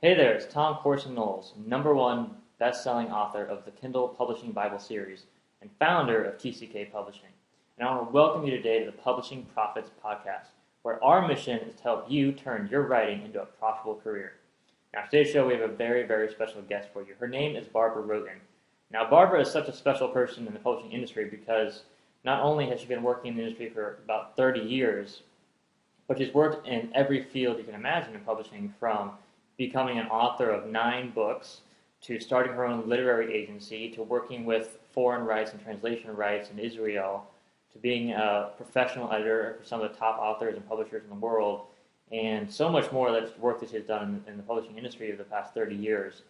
Hey there, it's Tom Corson-Knowles, #1 best-selling author of the Kindle Publishing Bible series and founder of TCK Publishing. And I want to welcome you today to the Publishing Profits Podcast, where our mission is to help you turn your writing into a profitable career. Now, today's show, we have a very, very special guest for you. Her name is Barbara Rogan. Now, Barbara is such a special person in the publishing industry because not only has she been working in the industry for about 30 years, but she's worked in every field you can imagine in publishing, from becoming an author of 9 books, to starting her own literary agency, to working with foreign rights and translation rights in Israel, to being a professional editor for some of the top authors and publishers in the world, and so much more. That's work that she's done in the publishing industry over the past 30 years.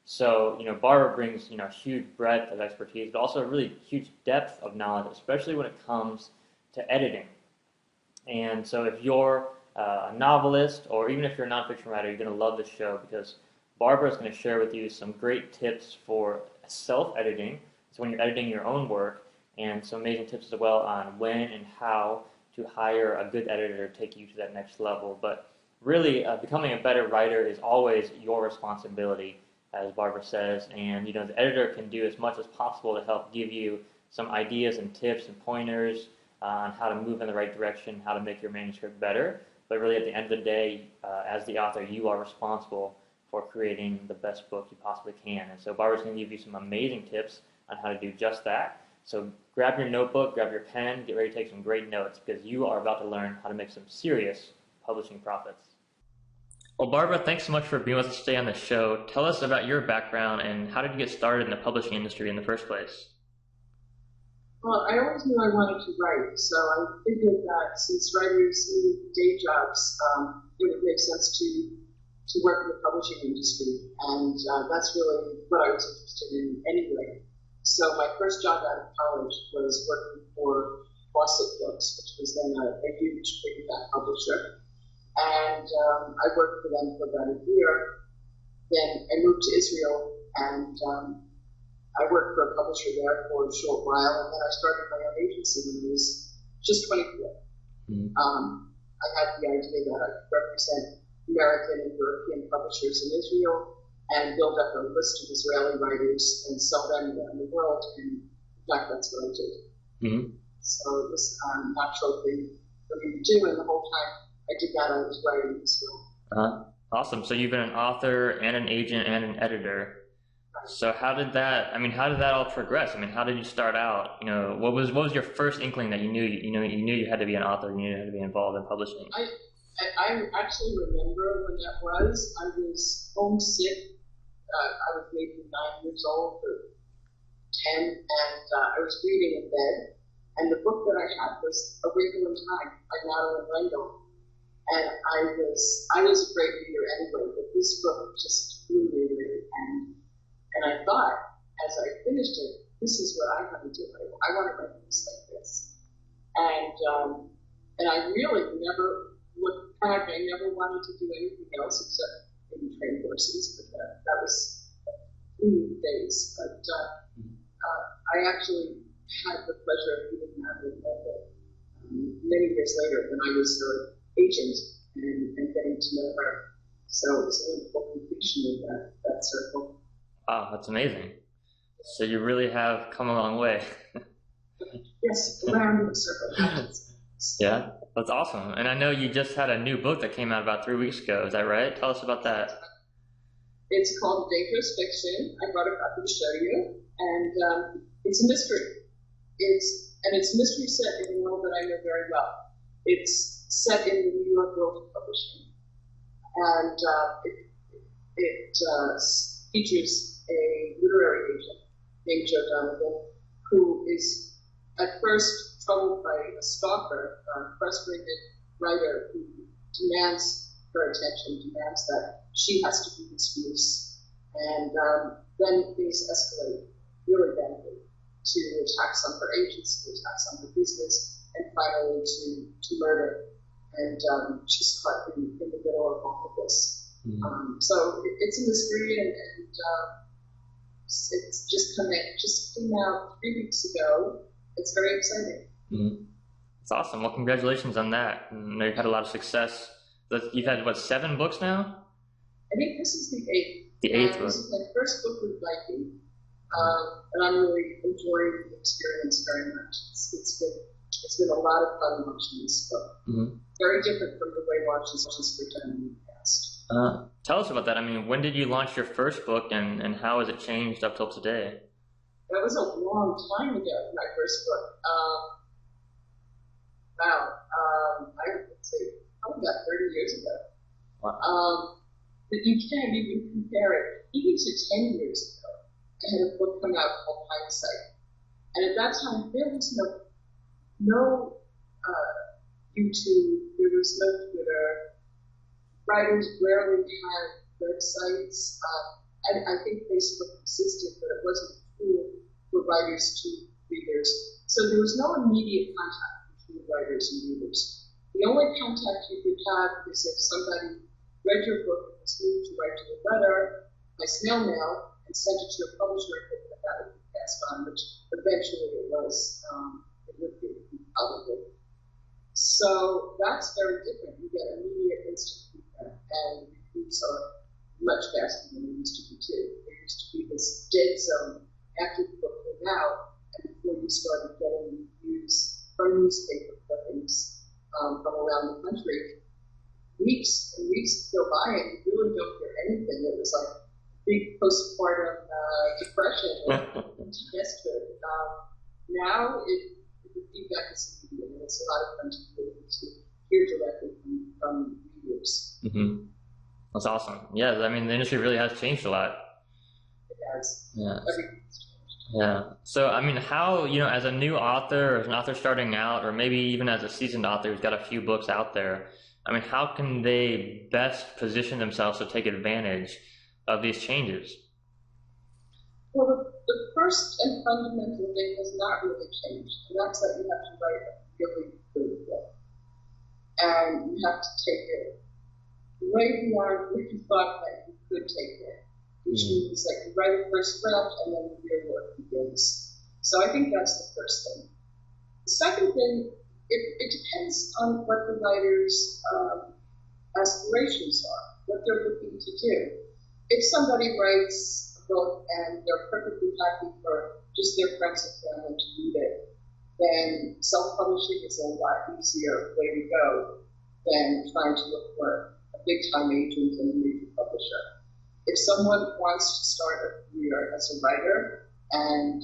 So, Barbara brings, a huge breadth of expertise, but also a really huge depth of knowledge, especially when it comes to editing. And so if you're a novelist, or even if you're a nonfiction writer, you're going to love this show because Barbara is going to share with you some great tips for self-editing, so when you're editing your own work, and some amazing tips as well on when and how to hire a good editor to take you to that next level. But really, becoming a better writer is always your responsibility, as Barbara says, and the editor can do as much as possible to help give you some ideas and tips and pointers on how to move in the right direction, how to make your manuscript better. But really, at the end of the day, as the author, you are responsible for creating the best book you possibly can. And so Barbara's going to give you some amazing tips on how to do just that. So grab your notebook, grab your pen, get ready to take some great notes, because you are about to learn how to make some serious publishing profits. Well, Barbara, thanks so much for being with us today on the show. Tell us about your background and how did you get started in the publishing industry in the first place? Well, I always knew I wanted to write, so I figured that since writers need day jobs, it would make sense to work in the publishing industry, and that's really what I was interested in anyway. So my first job out of college was working for Fawcett Books, which was then a huge paperback publisher, and I worked for them for about a year. Then I moved to Israel, and I worked for a publisher there for a short while, and then I started my own agency when I was just 24. I had the idea that I could represent American and European publishers in Israel and build up a list of Israeli writers and sell them around the world, and in fact, that's what I did. So it was a natural thing for me to do, and the whole time I did that, I was writing as well. Awesome. So you've been an author and an agent and an editor. So how did that all progress? How did you start out? What was your first inkling that you knew you had to be an author, you knew you had to be involved in publishing? I actually remember when that was. I was homesick. I was maybe 9 years old or 10, and I was reading in bed, and the book that I had was A Wrinkle in Time by Madeline L'Engle. And I was a great reader anyway, but this book just blew me away. And I thought, as I finished it, this is what I want to do. I want to write books like this. And I really never looked back. I never wanted to do anything else except maybe train horses, but that was a fleeting phase. But I actually had the pleasure of meeting Madeline many years later when I was her agent and getting to know her. So it was a wonderful completion of that circle. Wow, that's amazing. So you really have come a long way. Yes, around in the circle. Yeah, that's awesome. And I know you just had a new book that came out about 3 weeks ago. Is that right? Tell us about that. It's called Dangerous Fiction. I brought a copy to show you. And it's a mystery. It's a mystery set in a world that I know very well. It's set in the New York world of publishing. And it features a literary agent named Joe Donovan, who is at first troubled by a stalker, a frustrated writer who demands her attention, demands that she has to be his muse. And then things escalate really badly to attacks on her agency, attacks on her business, and finally to murder. And she's caught in the middle of all of this. So it's a mystery, and it's just came out 3 weeks ago. It's very exciting. It's awesome. Well, congratulations on that. I know you've had a lot of success. You've had, 7 books now? I think this is the 8th. The 8th This is my first book with Viking, and I'm really enjoying the experience very much. It's been a lot of fun launching this book. Mm-hmm. Very different from the way launches were done in the past. Tell us about that. I mean, when did you launch your first book, and how has it changed up till today? That was a long time ago, my first book. I would say probably about 30 years ago. Wow. But you can't even compare it. Even to 10 years ago, I had a book come out called Hindsight. And at that time, there was no YouTube, there was no Twitter. Writers rarely had websites. And I think Facebook existed, but it wasn't cool for writers to readers. So there was no immediate contact between writers and readers. The only contact you could have is if somebody read your book and was moved to write you a letter by snail mail and sent it to your publisher and hoped that would be passed on, which eventually it was. It would be probably. So that's very different. You get immediate instant feedback, and reviews are much faster than they used to be too. There used to be this dead zone after the book came out, and before you started getting reviews from newspaper clippings from around the country. Weeks and weeks go by, and you really don't hear anything. It was like a big postpartum depression and disaster. Now the feedback is immediate, and it's a lot of fun to hear directly from readers. Mm-hmm. That's awesome. Yeah, I mean, the industry really has changed a lot. It has. Yeah. Everything's changed. Yeah. So, I mean, how, as a new author, or as an author starting out, or maybe even as a seasoned author who's got a few books out there, I mean, how can they best position themselves to take advantage of these changes? Well, the first and fundamental thing has not really changed, and that's that you have to write a really good book. And you have to take it way beyond what you thought that you could take it, which means that you write a first draft and then the real work begins. So I think that's the first thing. The second thing, it depends on what the writer's aspirations are, what they're looking to do. If somebody writes a book and they're perfectly happy for just their friends and family to read it, then self-publishing is a lot easier way to go than trying to look for a big-time agent and a major publisher. If someone wants to start a career as a writer and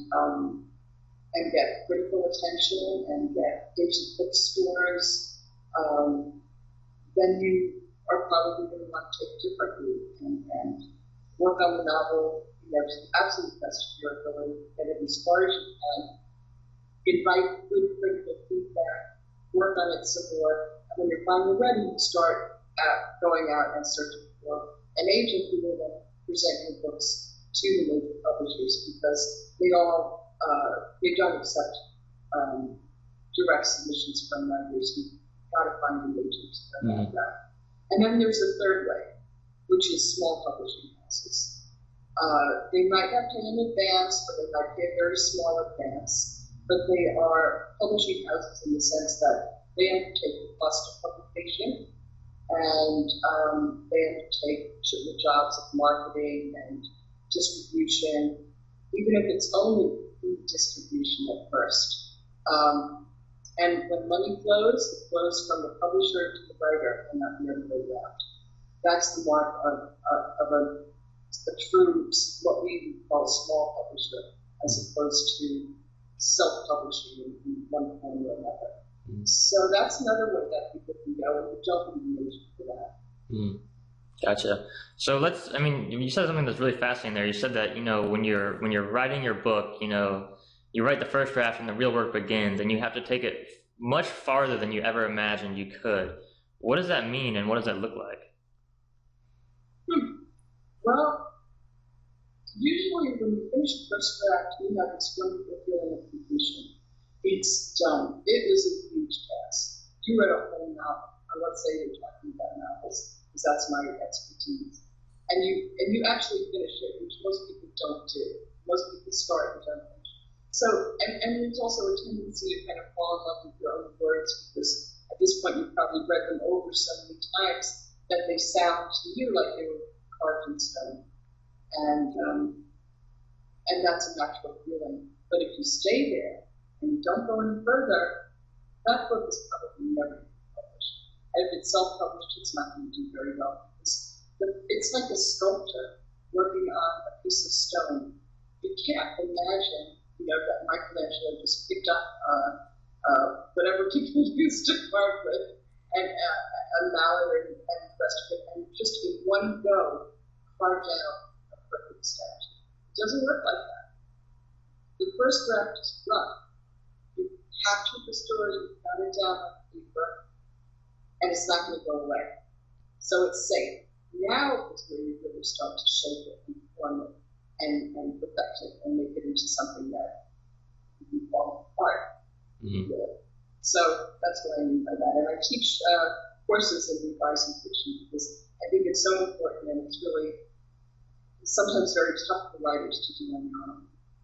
get critical attention and get into bookstores, then you are probably going to want to take a different route and work on the novel, to the absolute best of your ability, get it as far as you can, invite good critical feedback, work on it some more, and when you're finally ready, you start going out and searching for an agent who will then present your books to the major publishers, because they don't accept direct submissions from writers. You've got to find an agent about that. And then there's a third way, which is small publishing houses. They might not pay in advance, or they might pay a very small advance, but they are publishing houses in the sense that they undertake the cost of publication, and they undertake the jobs of marketing and distribution, even if it's only distribution at first. And when money flows, it flows from the publisher to the writer and not the other way around. That's the mark of a true, what we call small publisher, as opposed to self-publishing in one form or another. So that's another way that people can go, and we don't need an agent for that. Gotcha. So you said something that's really fascinating there. You said that, when you're writing your book, you write the first draft and the real work begins, and you have to take it much farther than you ever imagined you could. What does that mean, and what does that look like? Well, usually when you finish the first draft, you have this wonderful feeling of completion. It's done. It was a huge task. You read a whole novel, or let's say you're talking about novels, because that's my expertise. And you actually finish it, which most people don't do. Most people start and don't finish. So, and there's also a tendency to kind of fall in love with your own words, because at this point you've probably read them over so many times that they sound to you like they were carved in stone. And that's a natural feeling. But if you stay there and you don't go any further, that book is probably never going to be published. And if it's self-published, it's not going to do very well. It's like a sculptor working on a piece of stone. You can't imagine, that Michelangelo just picked up whatever people used to carve with and a mallet and the rest of it, and just in one go carve down a perfect statue. It doesn't work like that. The first draft is rough. You captured the story, you got it down on paper, and it's not going to go away. So it's safe. Now is where you really start to shape it and form it and perfect it and make it into something that you can fall apart. Mm-hmm. So that's what I mean by that. And I teach courses in revising fiction because I think it's so important, and it's really sometimes very tough for writers to do on their own.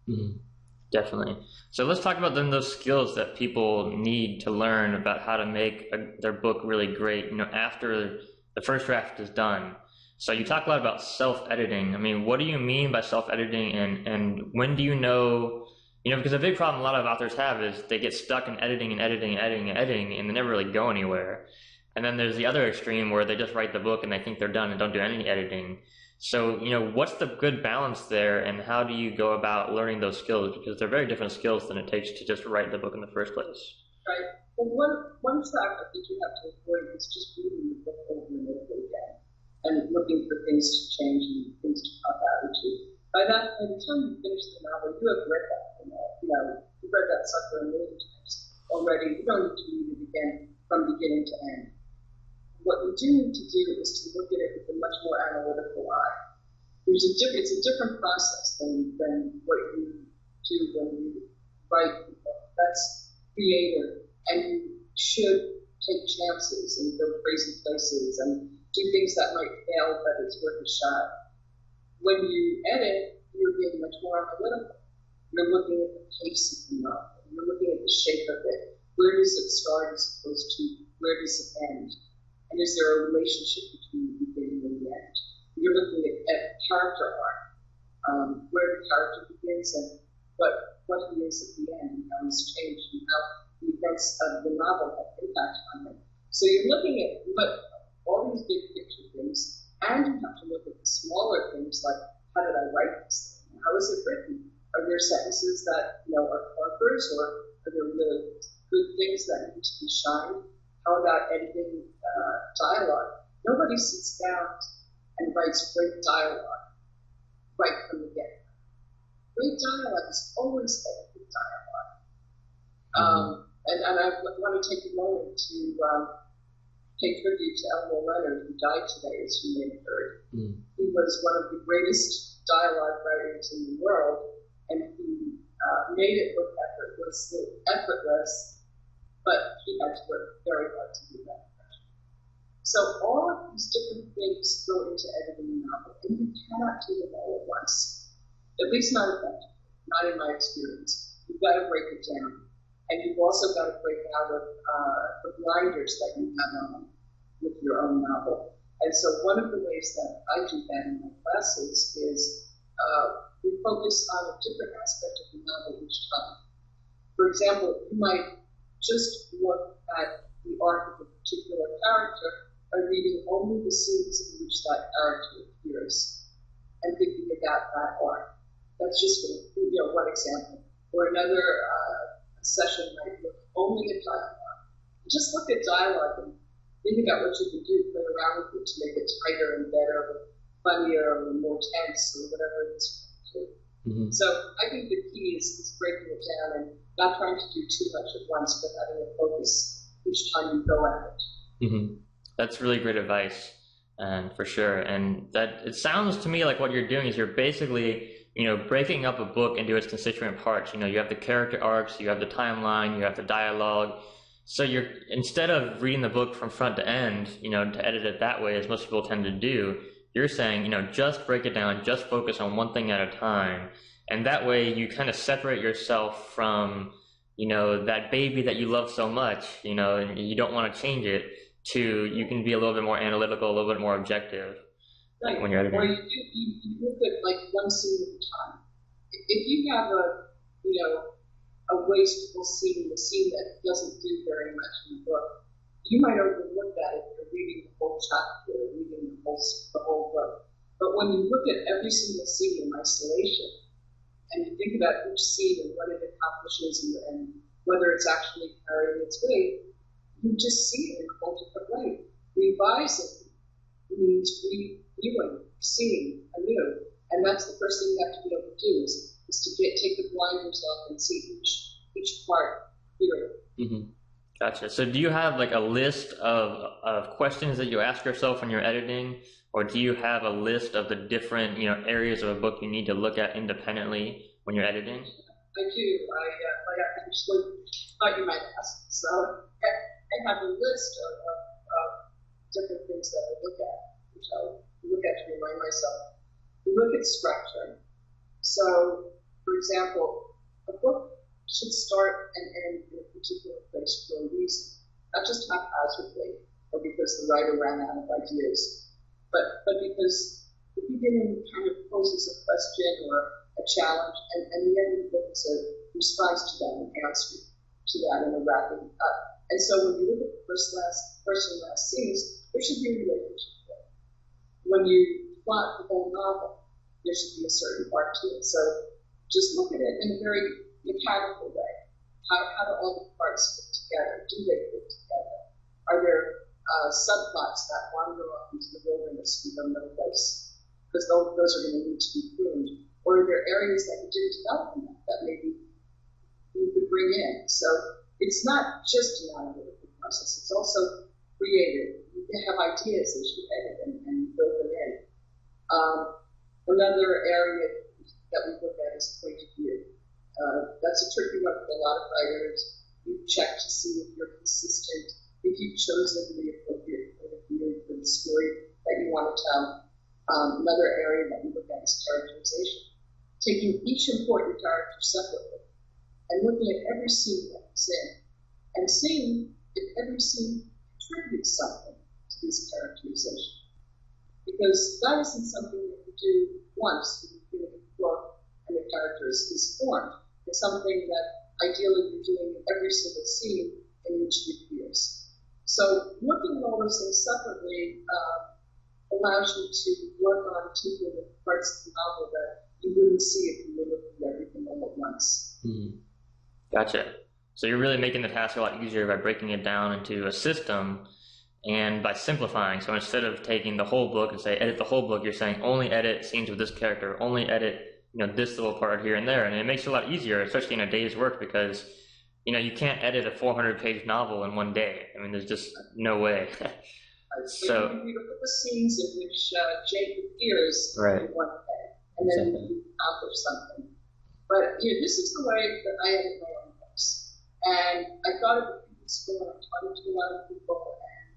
Mm-hmm. Definitely. So let's talk about then those skills that people need to learn about how to make their book really great, after the first draft is done. So you talk a lot about self-editing. I mean, what do you mean by self-editing, and when do you know, because a big problem a lot of authors have is they get stuck in editing, and they never really go anywhere. And then there's the other extreme where they just write the book and they think they're done and don't do any editing. So, what's the good balance there, and how do you go about learning those skills? Because they're very different skills than it takes to just write the book in the first place. Right. Well, one track I think you have to avoid is just reading the book over and over again and looking for things to change and things to pop out at you. By the time you finish the novel, you have read that. You've read that sucker a million times already. You don't need to read it again from beginning to end. What you do need to do is to look at it with a much more analytical eye. It's a different process than what you do when you write the book. That's creative, and you should take chances and go crazy places and do things that might fail, but it's worth a shot. When you edit, you're being much more analytical. You're looking at the pace of the novel. You're looking at the shape of it. Where does it start as opposed to where does it end? And is there a relationship between the beginning and the end? You're looking at character arc, where the character begins and what he is at the end, and how he's changed, and how the events of the novel have impact on him. So you're looking at all these big picture things, and you have to look at the smaller things like, how did I write this thing? How is it written? Are there sentences that are clunkers, or are there really good things that need to be shined? How about editing dialogue? Nobody sits down and writes great dialogue right from the get-go. Great dialogue is always edited dialogue. And I want to take a moment to pay tribute to Elmore Leonard, who died today, as you may have heard. He was one of the greatest dialogue writers in the world, and he made it look effortless, but he had to work very hard to do that. So all of these different things go into editing a novel, and you cannot do them all at once. At least not effectively, not in my experience. You've got to break it down. And you've also got to break out of the blinders that you have on with your own novel. And so one of the ways that I do that in my classes is we focus on a different aspect of the novel each time. For example, you might just look at the arc of a particular character by reading only the scenes in which that character appears and thinking about that arc. That's just one example. Or another session might look only at dialogue. Just look at dialogue and think about what you can do, play around with it to make it tighter and better, or funnier, or more tense, or whatever it is you want to do. So I think the key is breaking it down and not trying to do too much at once, but having a focus each time you go at it. That's really great advice, and for sure. And that it sounds to me like what you're doing is you're basically breaking up a book into its constituent parts. You have the character arcs, you have the timeline, you have the dialogue. So you're, instead of reading the book from front to end, to edit it that way, as most people tend to do, you're saying, just break it down, just focus on one thing at a time. And that way you kind of separate yourself from, that baby that you love so much, and you don't want to change it, to you can be a little bit more analytical, a little bit more objective. Right. when you're editing? Or you look at like one scene at a time. If you have a wasteful scene, a scene that doesn't do very much in the book, you might overlook that if you're reading the whole chapter or reading the whole book. But when you look at every single scene in isolation, and you think about each scene and what it accomplishes and whether it's actually carrying its weight, you just see it in a whole different way. Revising means reviewing, seeing anew. And that's the first thing you have to be able to do is to take the blinders off and see each part clearly. Mm-hmm. Gotcha. So do you have like a list of questions that you ask yourself when you're editing, or do you have a list of the different areas of a book you need to look at independently when you're editing? I do. I actually thought you might ask. So I have a list of different things that I look at, which I look at to remind myself. We look at structure. So, for example, a book should start and end in a particular place for a reason, not just haphazardly or because the writer ran out of ideas, but because the beginning kind of poses a question or a challenge, and the end of the book is a response to that, an answer to that, and a wrapping up. And so when you look at the first and last scenes, there should be a relationship there. When you plot the whole novel, there should be a certain part to it. So just look at it in a very mechanical way. How do all the parts fit together? Do they fit together? Are there subplots that wander off into the wilderness we don't know place? Because those are going to need to be pruned. Or are there areas that you didn't develop enough that maybe you could bring in? So it's not just an analytical process. It's also creative. You have ideas as you edit and build them in. Another area that we look at is point of view. That's a tricky one for a lot of writers. You check to see if you're consistent, if you've chosen the appropriate point of view for the story that you want to tell. Another area that we look at is characterization. Taking each important character separately and looking at every scene that it's in and seeing if every scene contributes something to this characterization. Because that isn't something that you do once when you finish a book and the character is formed. It's something that ideally you're doing in every single scene in which you appears. So looking at all those things separately allows you to work on particular parts of the novel that you wouldn't see if you were looking at everything all at once. Mm-hmm. Gotcha. So you're really making the task a lot easier by breaking it down into a system and by simplifying. So instead of taking the whole book and say edit the whole book, you're saying only edit scenes with this character, only edit this little part here and there, and it makes it a lot easier, especially in a day's work, because you can't edit a 400-page novel in one day. I mean, there's just no way. So you look at the scenes in which Jake appears in one day, and then you accomplish something. But this is the way that I edit my own books, and I thought of it in school, and I taught it to a lot of people, and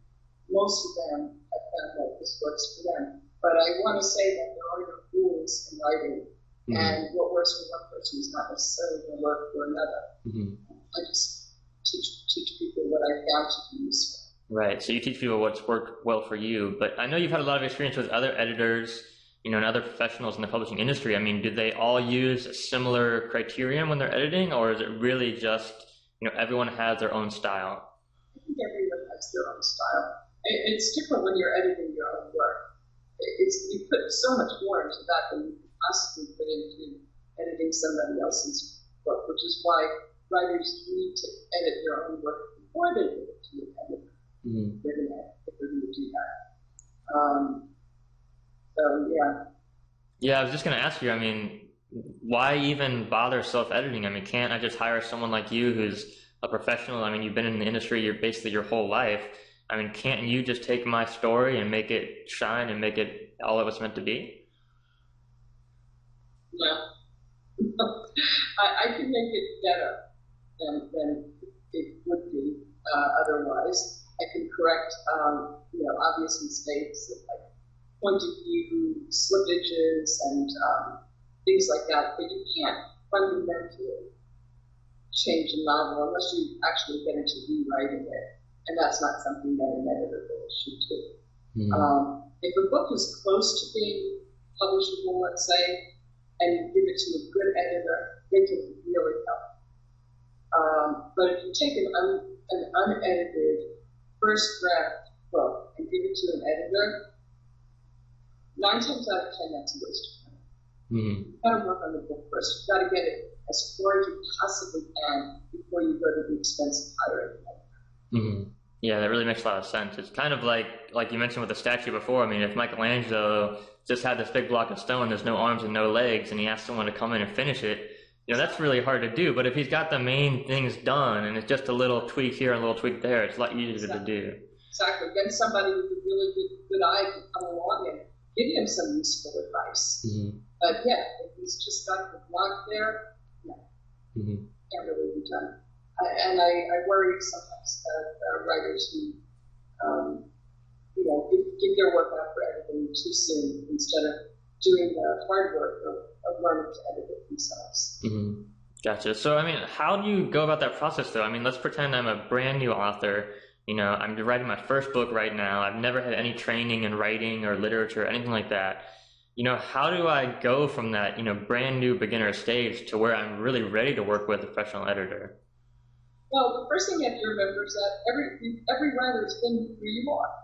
most of them have found that this works for them. But I want to say that there are no rules in writing. Mm-hmm. And what works for one person is not necessarily going to work for another. Mm-hmm. I just teach people what I found to be useful. Right. So you teach people what's worked well for you. But I know you've had a lot of experience with other editors, and other professionals in the publishing industry. I mean, do they all use a similar criterion when they're editing, or is it really just, everyone has their own style? I think everyone has their own style. It's different when you're editing your own work. You put so much more into that than you could possibly put into editing somebody else's book, which is why writers need to edit their own work before they give it to an editor. Mm-hmm. If they're going to do that. So, yeah. Yeah, I was just going to ask you, I mean, why even bother self-editing? I mean, can't I just hire someone like you who's a professional? I mean, you've been in the industry basically your whole life. I mean, can't you just take my story and make it shine and make it all it was meant to be? No. I can make it better than it would be otherwise. I can correct, obvious mistakes like point of view, slippages, and things like that. But you can't fundamentally change a novel unless you actually get into rewriting it. And that's not something that an editor really should do. Mm-hmm. If a book is close to being publishable, let's say, and you give it to a good editor, they can really help. But if you take an unedited first draft book and give it to an editor, 9 times out of 10, that's a waste of time. You've got to work on the book first. You've got to get it as far as you possibly can before you go to the expense of hiring an editor. Yeah, that really makes a lot of sense. It's kind of like you mentioned with the statue before. I mean, if Michelangelo just had this big block of stone, there's no arms and no legs, and he asked someone to come in and finish it, that's really hard to do. But if he's got the main things done and it's just a little tweak here and a little tweak there, it's a lot easier to do. Exactly. Then somebody with a really good eye can come along and give him some useful advice. But yeah, if he's just got the block there, no, can't really be done. And I worry sometimes about writers who, give their work out for editing too soon instead of doing the hard work of learning to edit it themselves. Gotcha. So, I mean, how do you go about that process, though? I mean, let's pretend I'm a brand new author. I'm writing my first book right now. I've never had any training in writing or literature, anything like that. How do I go from that, brand new beginner stage to where I'm really ready to work with a professional editor? Well, the first thing you have to remember is that every writer has been who you are,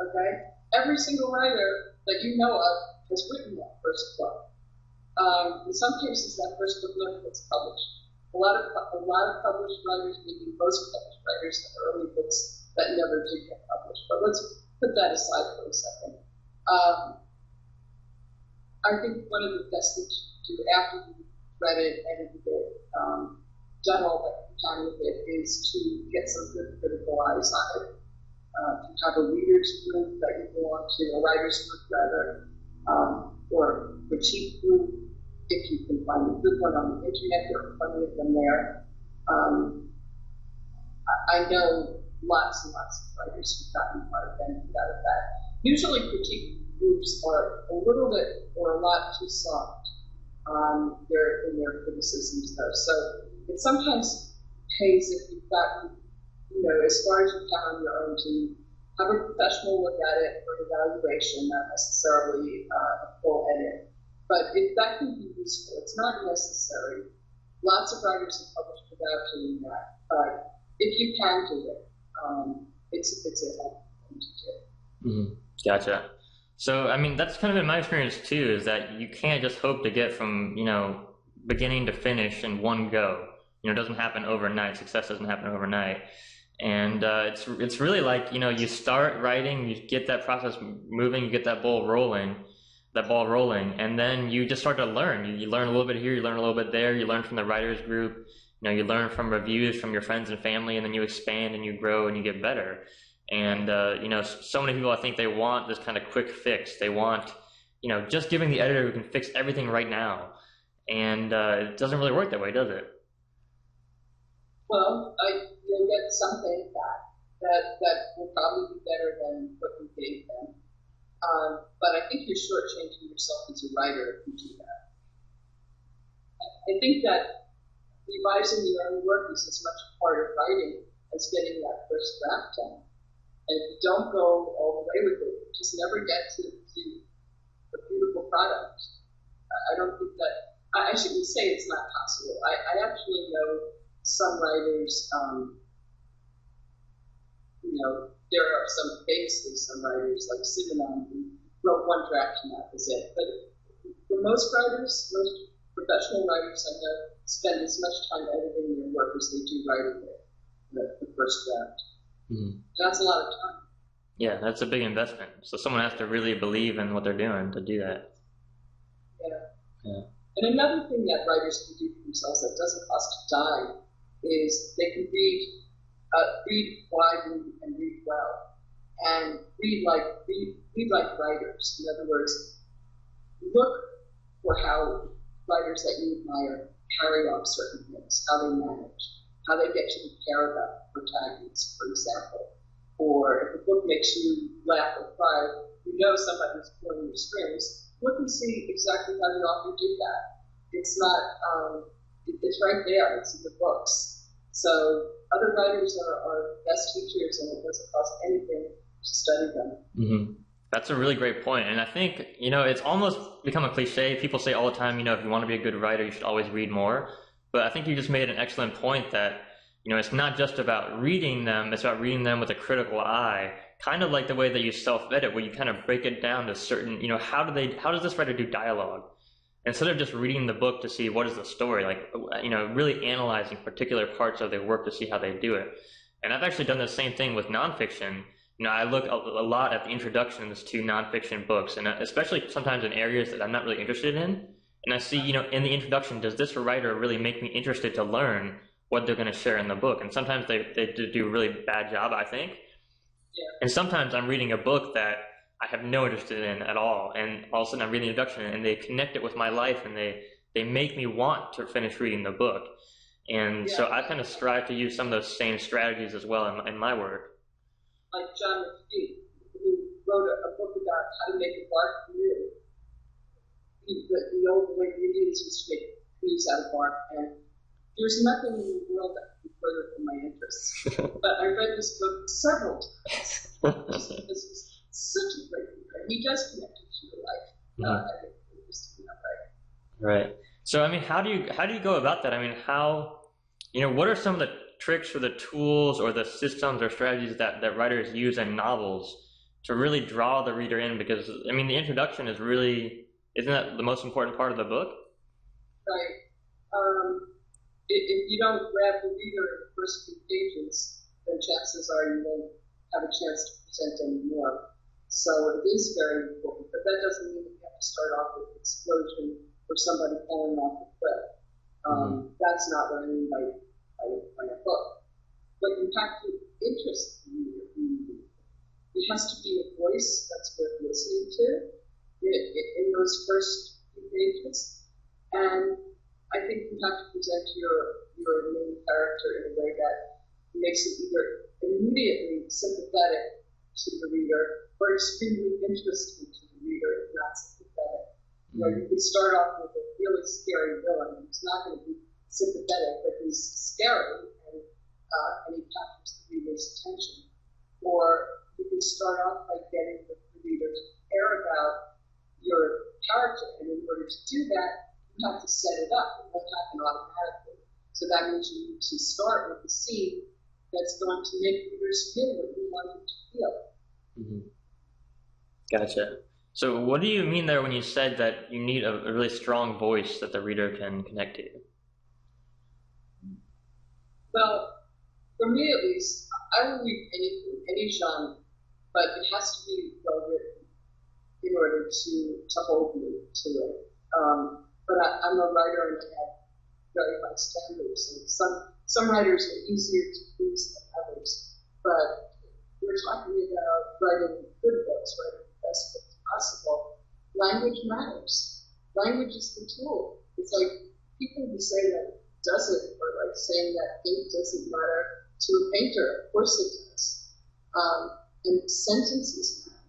okay? Every single writer that you know of has written that first book. In some cases, that first book never gets published. A lot of published writers, maybe most published writers, have early books that never did get published. But let's put that aside for a second. I think one of the best things you do after you've read it, edited it, done all that you can with it, is to get some good critical eyes on it. To have a readers group that you belong to, a writers group rather, or critique group, if you can find a good one on the internet. There are plenty of them there. I know lots and lots of writers who've gotten a lot of benefit out of that. Usually critique groups are a little bit or a lot too soft in their criticisms, though. So it sometimes pays if you've gotten, as far as you can on your own, to have a professional look at it for evaluation, not necessarily a full edit. But if that can be useful, it's not necessary. Lots of writers have published without doing that. But if you can do it, it's a helpful thing to do. Gotcha. So, I mean, that's kind of been my experience too, is that you can't just hope to get from, beginning to finish in one go. It doesn't happen overnight. Success doesn't happen overnight. And it's really like, you start writing, you get that process moving, you get that ball rolling, and then you just start to learn. You learn a little bit here, you learn a little bit there, you learn from the writers group, you learn from reviews from your friends and family, and then you expand and you grow and you get better. And, so many people, I think they want this kind of quick fix. They want, just giving the editor who can fix everything right now. And it doesn't really work that way, does it? Well, you'll get something back that will probably be better than what you gave them. But I think you're shortchanging yourself as a writer if you do that. I think that revising your own work is as much a part of writing as getting that first draft done. And if you don't go all the way with it, you just never get to a beautiful product. I don't think that, I shouldn't say it's not possible. I actually know some writers, there are famously some writers like Simenon who wrote one draft and that was it. But for most writers, most professional writers I know spend as much time editing their work as they do writing the first draft. That's a lot of time. Yeah, that's a big investment. So someone has to really believe in what they're doing to do that. Yeah. And another thing that writers can do for themselves that doesn't cost a dime is they can read widely and read well, and read like writers. In other words, look for how writers that you admire carry off certain things, how they manage, how they get you to care about protagonists, for example. Or if a book makes you laugh or cry, somebody's pulling your strings. Look and see exactly how the author did that. It's not, it's right there, it's in the books. So other writers are best teachers, and it doesn't cost anything to study them. That's a really great point. And I think, it's almost become a cliche. People say all the time, if you want to be a good writer, you should always read more. But I think you just made an excellent point that, it's not just about reading them, it's about reading them with a critical eye, kind of like the way that you self-edit, where you kind of break it down to certain, how does this writer do dialogue? Instead of just reading the book to see what is the story, like, really analyzing particular parts of their work to see how they do it. And I've actually done the same thing with nonfiction. I look a lot at the introductions to nonfiction books, and especially sometimes in areas that I'm not really interested in. And I see, in the introduction, does this writer really make me interested to learn what they're going to share in the book? And sometimes they do a really bad job, I think. Yeah. And sometimes I'm reading a book that I have no interest in at all, and all of a sudden I'm reading the introduction, and they connect it with my life, and they make me want to finish reading the book. And so I kind of strive to use some of those same strategies as well in my work. Like John McPhee, who wrote a book about how to make a bark canoe. The old way the Indians used to make canoes out of bark, and there's nothing in the world that could be further from my interests. But I read this book several times. This is such a great book. He does connect it to your life. I think it used to be that way. Right. So, how do you go about that? What are some of the tricks or the tools or the systems or strategies that writers use in novels to really draw the reader in? Because, the introduction isn't that the most important part of the book? Right. If you don't grab the reader in the first few pages, then chances are you won't have a chance to present any more. So it is very important, but that doesn't mean that you have to start off with an explosion or somebody falling off the cliff. That's not what I mean by a book. But you have to interest the reader. It has to be a voice that's worth listening to in those first few pages. And I think you have to present your main character in a way that makes it either immediately sympathetic to the reader or extremely interesting to the reader if not sympathetic. You could start off with a really scary villain who's not going to be sympathetic, but he's scary and he captures the reader's attention. Or you can start off by getting the reader to care about your character, and in order to do that, you have to set it up. It won't happen automatically. So that means you need to start with a scene that's going to make readers feel what you want them to feel. Gotcha. So what do you mean there when you said that you need a really strong voice that the reader can connect to? Well, for me at least, I will read anything, any genre, but it has to be well written in order to hold me to it. But I'm a writer and I have very high standards, and some writers are easier to please than others. But we're talking about writing good books, writing the best books possible. Language matters. Language is the tool. It's like people who say that doesn't, or like saying that paint doesn't matter to a painter. Of course it does. And sentences matter.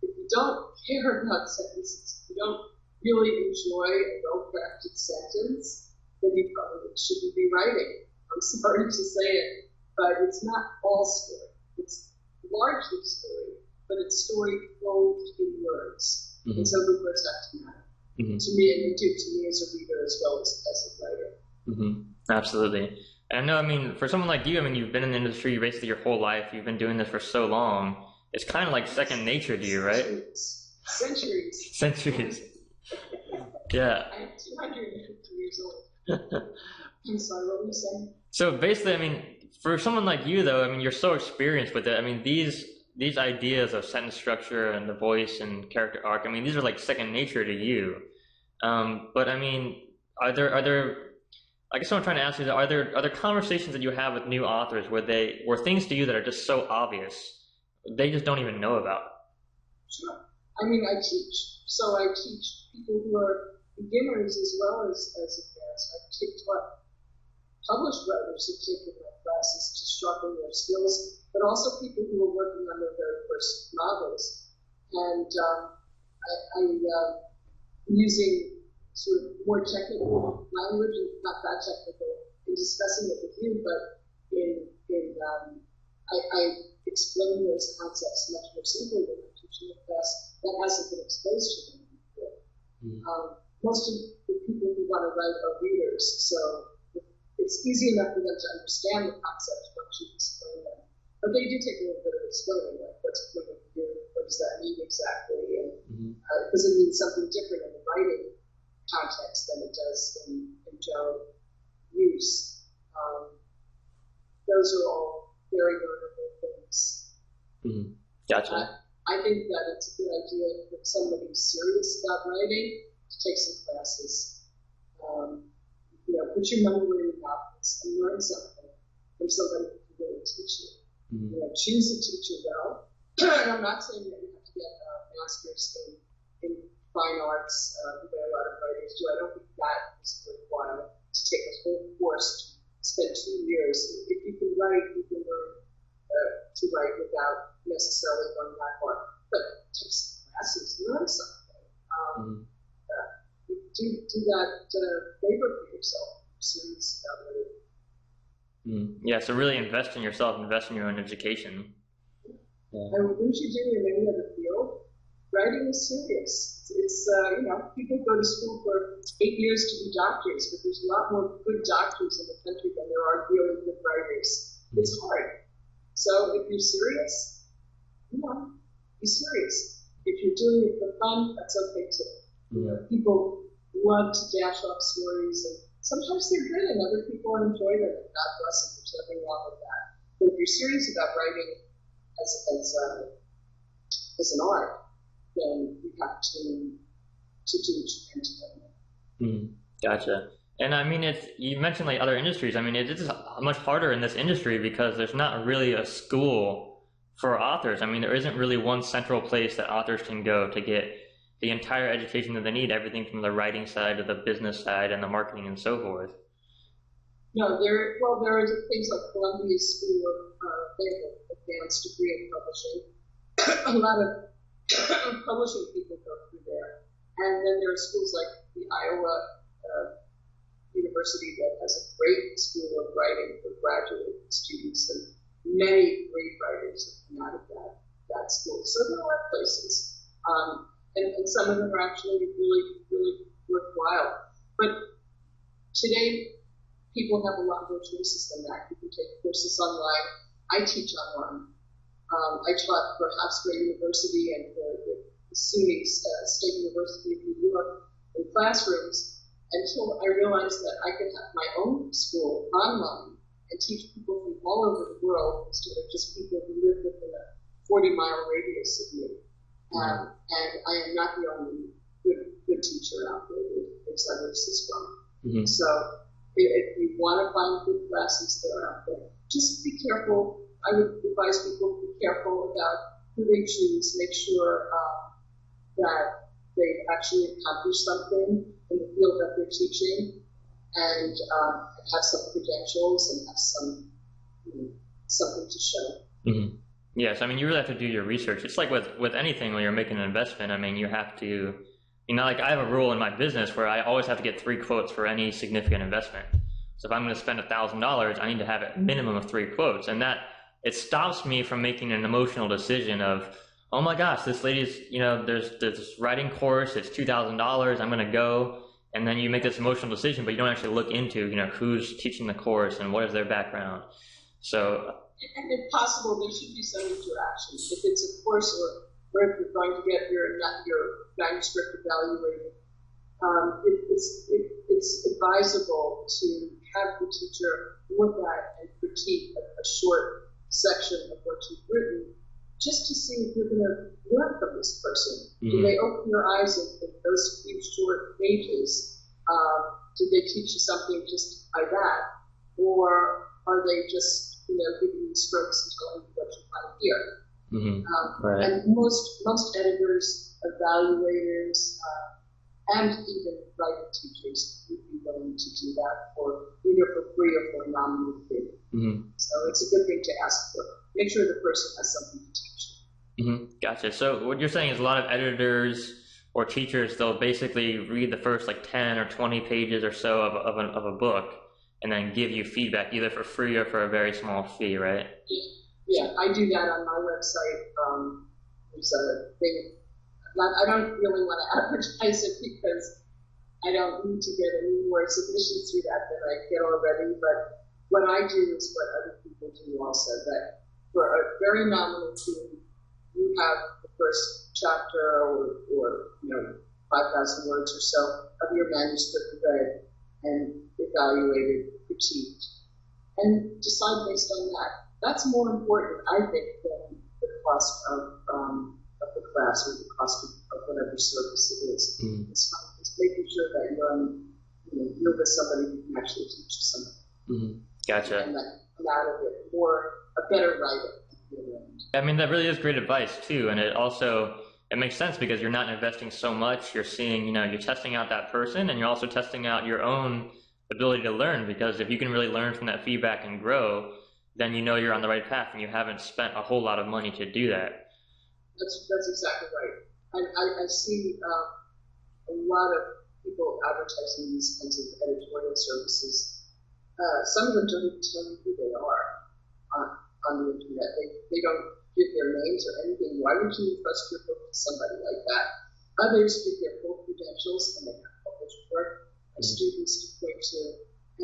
If you don't care about sentences, if you don't really enjoy a well-crafted sentence, then you probably shouldn't be writing. I'm sorry to say it, but it's not all story. It's largely story, but it's story clothed in words. And so the words have to matter. To me, and they do to me as a reader as well as a writer. Absolutely. And I know, for someone like you, you've been in the industry basically your whole life. You've been doing this for so long. It's kind of like second nature to you, right? Centuries. Yeah. I'm 250 years old. I'm sorry, what were you saying? So basically, for someone like you, though, you're so experienced with it. These ideas of sentence structure and the voice and character arc, these are like second nature to you. But are there? I guess what I'm trying to ask you is, are there conversations that you have with new authors where things to you that are just so obvious they just don't even know about? Sure. I teach. So I teach people who are beginners as well as advanced. I taught published writers who've taken my classes to sharpen their skills, but also people who are working on their very first novels. And I'm using sort of more technical language, not that technical, in discussing it with you, but in I explain those concepts much more simply than I'm teaching a class that hasn't been exposed to them before. Most of the people who want to write are readers, so it's easy enough for them to understand the concepts once you explain them. But they do take a little bit of explaining, like what's a point of view, what does that mean exactly, and does it mean something different in the writing context than it does in general use. Those are all very learnable things. Gotcha. I think that it's a good idea for somebody who's serious about writing to take some classes. Put your money where your mouth is and learn something from somebody who can really teach you. Choose a teacher well. And I'm not saying that you have to get a master's in fine arts, the way a lot of writers do. I don't think that is worthwhile to take a whole course, spend 2 years. If you can write, you can learn to write without necessarily going that far. But take some classes, learn something. Do that favor for yourself. Serious about it. Yeah, so really invest in yourself, invest in your own education. And wouldn't you do in any other field? Writing is serious. It's people go to school for 8 years to be doctors, but there's a lot more good doctors in the country than there are really good writers. It's hard. So if you're serious, be serious. If you're doing it for fun, that's okay too. People love to dash off stories, and sometimes they're good and other people enjoy them, and God bless them, there's nothing wrong with that. But if you're serious about writing as an art, then you have to do what you can to learn it. Gotcha. And I mean, you mentioned like other industries. I mean, it is much harder in this industry because there's not really a school for authors. I mean, there isn't really one central place that authors can go to get the entire education that they need, everything from the writing side to the business side and the marketing and so forth. No, there are things like Columbia School of they have an advanced degree in publishing. A lot of publishing people go through there. And then there are schools like the Iowa University that has a great school of writing for graduate students, and many great writers have come out of that school. So there are places. And some of them are actually really, really worthwhile. But today, people have a lot more choices than that. You can take courses online. I teach online. I taught for Hofstra University and the SUNY State University of New York in classrooms until I realized that I could have my own school online and teach people from all over the world instead of just people who live within a 40-mile radius of me. And I am not the only good teacher out there. There's others as well. So if you want to find good classes that are out there, just be careful. I would advise people to be careful about who they choose. Make sure that they actually accomplish something in the field that they're teaching, and have some credentials and have something to show. Yes, I mean, you really have to do your research. It's like with anything when you're making an investment. I mean, you have to, like I have a rule in my business where I always have to get 3 quotes for any significant investment. So if I'm going to spend $1,000, I need to have a minimum of 3 quotes. And that, it stops me from making an emotional decision of, oh my gosh, this lady's, there's this writing course, it's $2,000, I'm going to go. And then you make this emotional decision, but you don't actually look into, who's teaching the course and what is their background. So, and if possible, there should be some interaction. If it's a course or if you're going to get your manuscript evaluated, it's advisable to have the teacher look at and critique a short section of what you've written, just to see if you're going to learn from this person. Do they open your eyes in those few short pages? Do they teach you something just by that? Or are they just giving you strokes and telling you what you want to hear? Right. And most editors, evaluators, and even writing teachers would be willing to do that either for free or for a nominal fee. So it's a good thing to ask for. Make sure the person has something to teach you. Gotcha. So what you're saying is a lot of editors or teachers, they'll basically read the first 10 or 20 pages or so of a book and then give you feedback either for free or for a very small fee, right? Yeah, I do that on my website. There's a thing. I don't really want to advertise it because I don't need to get any more submissions through that than I get already. But what I do is what other people do also. That for a very nominal fee, you have the first chapter or 5,000 words or so of your manuscript read and evaluated, critiqued, and decide based on that. That's more important, I think, than the cost of the class or the cost of whatever service it is. It's making sure that you're with somebody who can actually teach you something. Gotcha. And that come out of it a better writer at the other end. I mean, that really is great advice too, and it makes sense because you're not investing so much. You're seeing, you're testing out that person, and you're also testing out your own ability to learn, because if you can really learn from that feedback and grow, then you're on the right path, and you haven't spent a whole lot of money to do that. That's exactly right. And I see a lot of people advertising these kinds of editorial services. Some of them don't even tell you who they are on the internet. They don't give their names or anything. Why would you entrust your book to somebody like that? Others give their full credentials and they have published work for students to point to,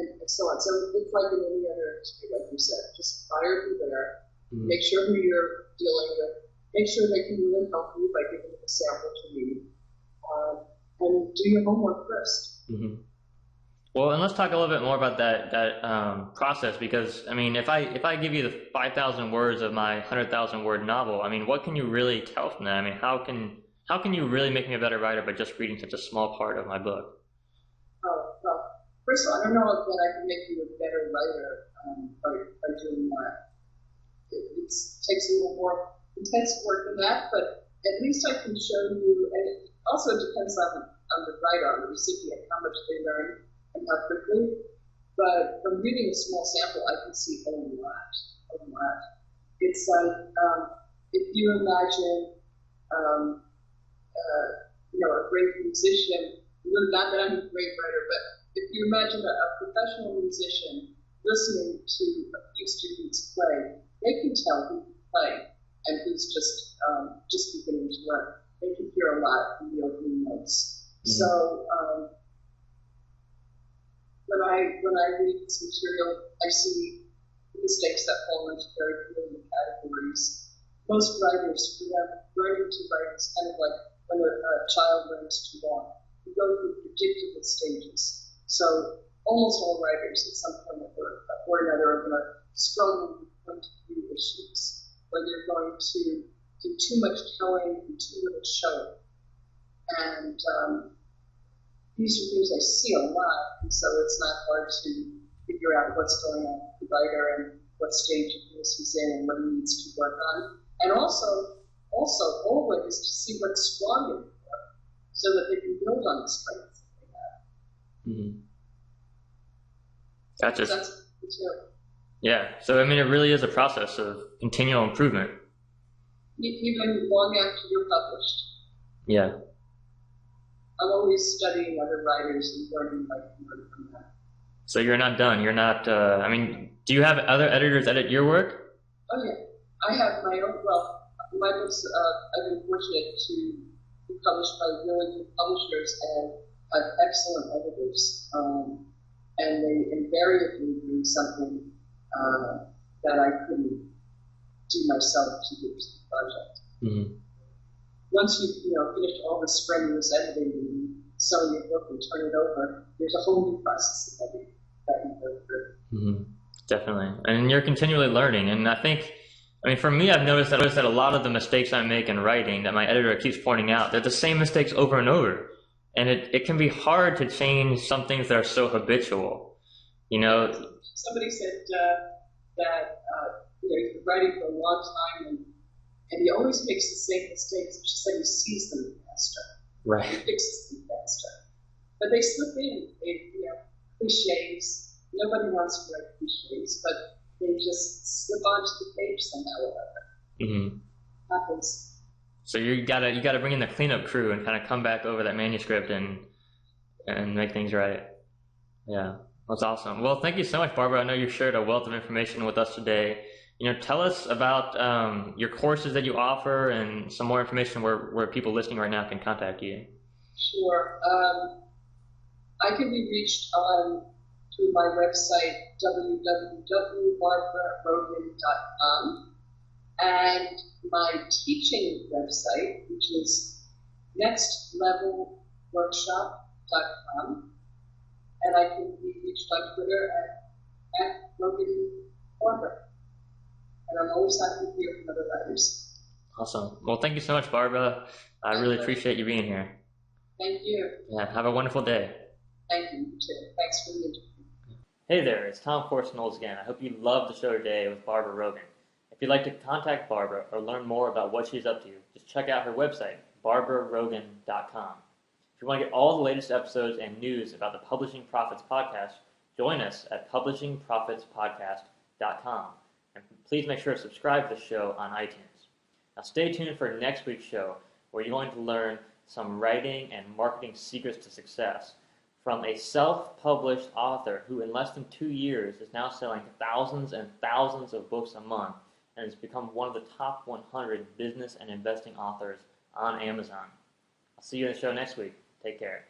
and so on. So it's like in any other industry, like you said. Just hire people there, make sure who you're dealing with, make sure they can really help you by giving you a sample to read, and do your homework first. Well, and let's talk a little bit more about that process, because I mean, if I give you the 5,000 words of my 100,000 word novel, I mean, what can you really tell from that? I mean, how can you really make me a better writer by just reading such a small part of my book? Oh, well, first of all, I don't know that I can make you a better writer by doing that. It takes a little more intense work than that, but at least I can show you, and it also depends on the writer, on the recipient, how much they learn and how quickly. But from reading a small sample, I can see a lot. It's like if you imagine, a great musician. Not that I'm a great writer, but if you imagine a professional musician listening to a few students play, they can tell who can play and who's just beginning to learn. They can hear a lot in the opening notes. So when I read this material, I see mistakes that fall into very familiar categories. Most writers, for them, learning to write is kind of like when a child learns to walk. You go through predictable stages. So almost all writers at some point or another are going to struggle with point of view issues, where they're going to do too much telling and too little showing. And these are things I see a lot, and so it's not hard to figure out what's going on with the writer and what stage of this he's in and what he needs to work on. And also always to see what's strong in the work, so that they can build on the strengths that they have. Gotcha. So that's material. Yeah. So I mean, it really is a process of continual improvement. Even long after you're published. Yeah. I'm always studying other writers and learning from that. So you're not done. You're not. I mean, do you have other editors edit your work? Oh yeah, I have my own. Well, my books. I've been fortunate to be published by really good publishers and excellent editors, and they invariably bring something that I couldn't do myself to do the project. Once you finish all the strenuous editing and sell your book and turn it over, there's a whole new process of editing that you go through. Definitely, and you're continually learning. And I think, for me, I've noticed that a lot of the mistakes I make in writing that my editor keeps pointing out, they're the same mistakes over and over, and it can be hard to change some things that are so habitual. Somebody said that he's been writing for a long time and he always makes the same mistakes. It's just that he sees them faster. Right. He fixes them faster. But they slip in, cliches. Nobody wants to write cliches, but they just slip onto the page somehow or other. Happens. So you gotta bring in the cleanup crew and kind of come back over that manuscript and make things right. Yeah, that's awesome. Well, thank you so much, Barbara. I know you shared a wealth of information with us today. tell us about your courses that you offer and some more information where people listening right now can contact you. Sure. I can be reached through my website, www.barbararogan.com, and my teaching website, which is nextlevelworkshop.com, and I can be reached on Twitter at @RoganBarbara. And I'm always happy to hear from other writers. Awesome. Well, thank you so much, Barbara. I really appreciate you being here. Thank you. Yeah, have a wonderful day. Thank you, you too. Thanks for the interview. Hey there, it's Tom Corson-Knowles again. I hope you loved the show today with Barbara Rogan. If you'd like to contact Barbara or learn more about what she's up to, just check out her website, barbararogan.com. If you want to get all the latest episodes and news about the Publishing Profits Podcast, join us at publishingprofitspodcast.com. And please make sure to subscribe to the show on iTunes. Now stay tuned for next week's show, where you're going to learn some writing and marketing secrets to success from a self-published author who in less than 2 years is now selling thousands and thousands of books a month and has become one of the top 100 business and investing authors on Amazon. I'll see you in the show next week. Take care.